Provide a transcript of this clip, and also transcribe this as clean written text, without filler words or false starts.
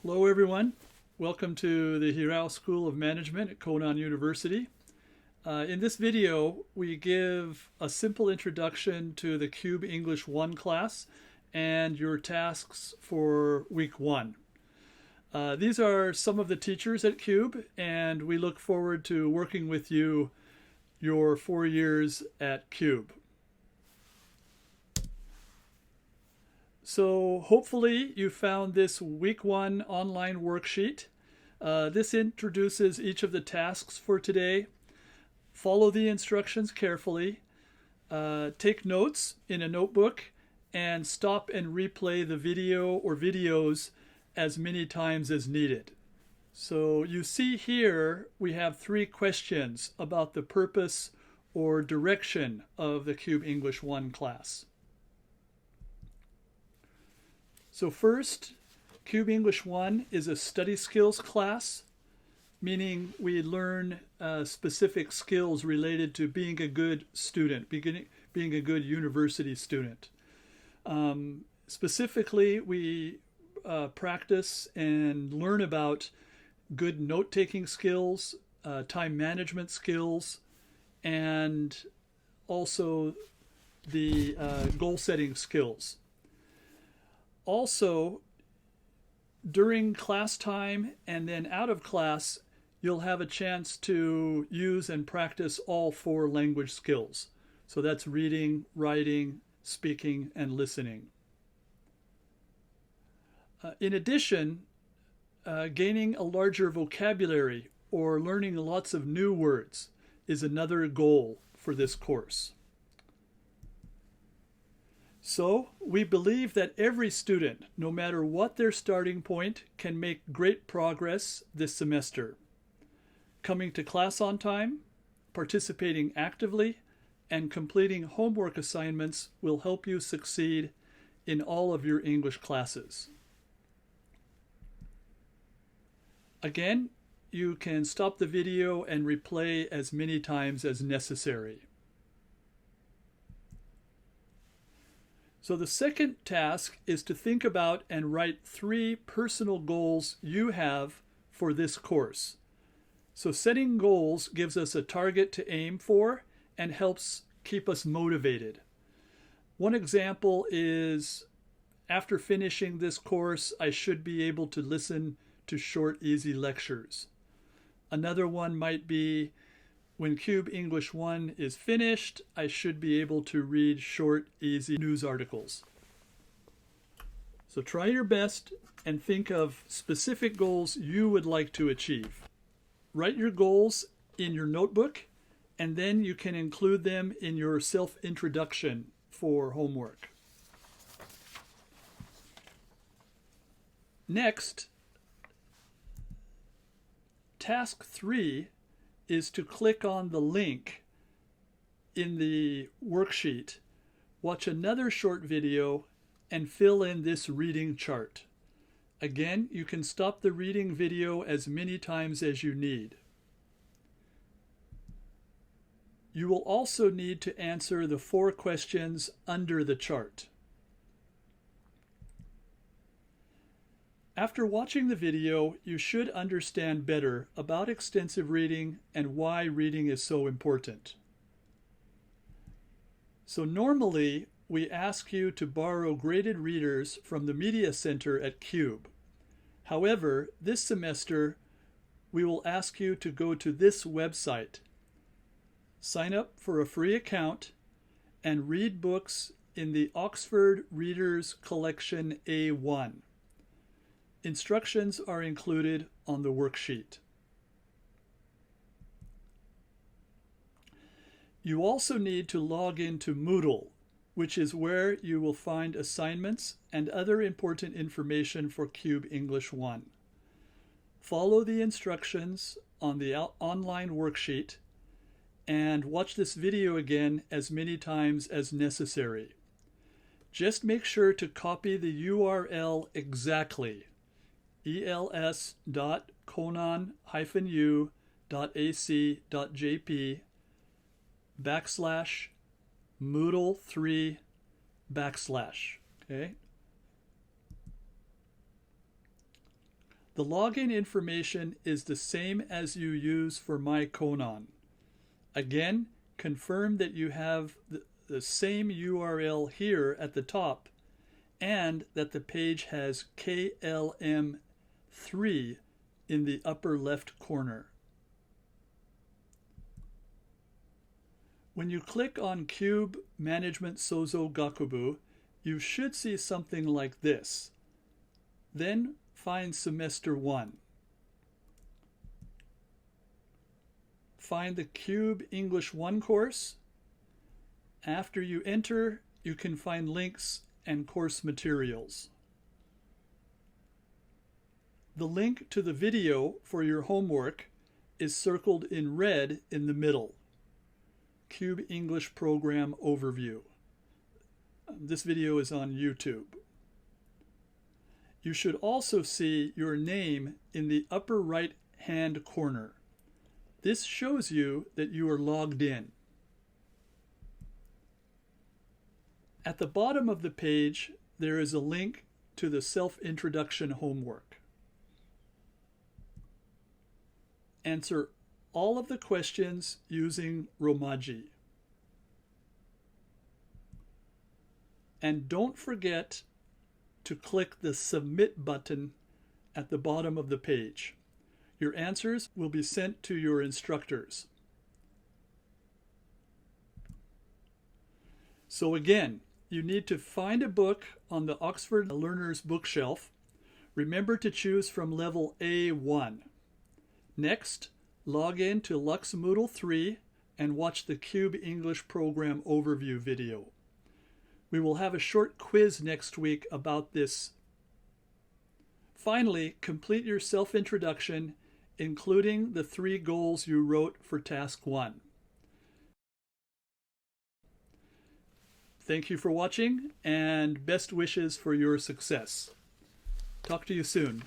Hello everyone, welcome to the Hirao School of Management at Konan University. In this video, we give a simple introduction to the Cube English 1 class and your tasks for week 1. These are some of the teachers at Cube, and we look forward to working with you your 4 years at Cube. So hopefully you found this week 1 online worksheet. This introduces each of the tasks for today. Follow the instructions carefully. Take notes in a notebook and stop and replay the video or videos as many times as needed. So you see here we have 3 questions about the purpose or direction of the Cube English 1 class. So first, Cube English 1 is a study skills class, meaning we learn specific skills related to being a good student, being a good university student. Specifically, we practice and learn about good note-taking skills, time management skills, and also the goal-setting skills. Also, during class time and then out of class, you'll have a chance to use and practice all 4 language skills. So that's reading, writing, speaking, and listening. In addition, gaining a larger vocabulary or learning lots of new words is another goal for this course. So, we believe that every student, no matter what their starting point, can make great progress this semester. Coming to class on time, participating actively, and completing homework assignments will help you succeed in all of your English classes. Again, you can stop the video and replay as many times as necessary. So the second task is to think about and write 3 personal goals you have for this course. So setting goals gives us a target to aim for and helps keep us motivated. One example is, after finishing this course, I should be able to listen to short, easy lectures. Another one might be, when Cube English 1 is finished, I should be able to read short, easy news articles. So try your best and think of specific goals you would like to achieve. Write your goals in your notebook, and then you can include them in your self-introduction for homework. Next, task 3 is to click on the link in the worksheet, watch another short video, and fill in this reading chart. Again, you can stop the reading video as many times as you need. You will also need to answer the 4 questions under the chart. After watching the video, you should understand better about extensive reading and why reading is so important. So normally, we ask you to borrow graded readers from the Media Center at Cube. However, this semester, we will ask you to go to this website, sign up for a free account, and read books in the Oxford Readers Collection A1. Instructions are included on the worksheet. You also need to log into Moodle, which is where you will find assignments and other important information for Cube English 1. Follow the instructions on the online worksheet and watch this video again as many times as necessary. Just make sure to copy the URL exactly. els.konan-u.ac.jp /Moodle3 /. Okay. The login information is the same as you use for MyConon. Again, confirm that you have the same URL here at the top and that the page has KLM3 in the upper left corner. When you click on Cube Management Sozo Gakubu, you should see something like this. Then find Semester 1. Find the Cube English 1 course. After you enter, you can find links and course materials. The link to the video for your homework is circled in red in the middle. Cube English Program Overview. This video is on YouTube. You should also see your name in the upper right hand corner. This shows you that you are logged in. At the bottom of the page, there is a link to the self-introduction homework. Answer all of the questions using Romaji. And don't forget to click the Submit button at the bottom of the page. Your answers will be sent to your instructors. So again, you need to find a book on the Oxford Learners bookshelf. Remember to choose from level A1. Next, log in to Lux Moodle 3 and watch the Cube English Program Overview video. We will have a short quiz next week about this. Finally, complete your self-introduction, including the 3 goals you wrote for Task 1. Thank you for watching, and best wishes for your success. Talk to you soon.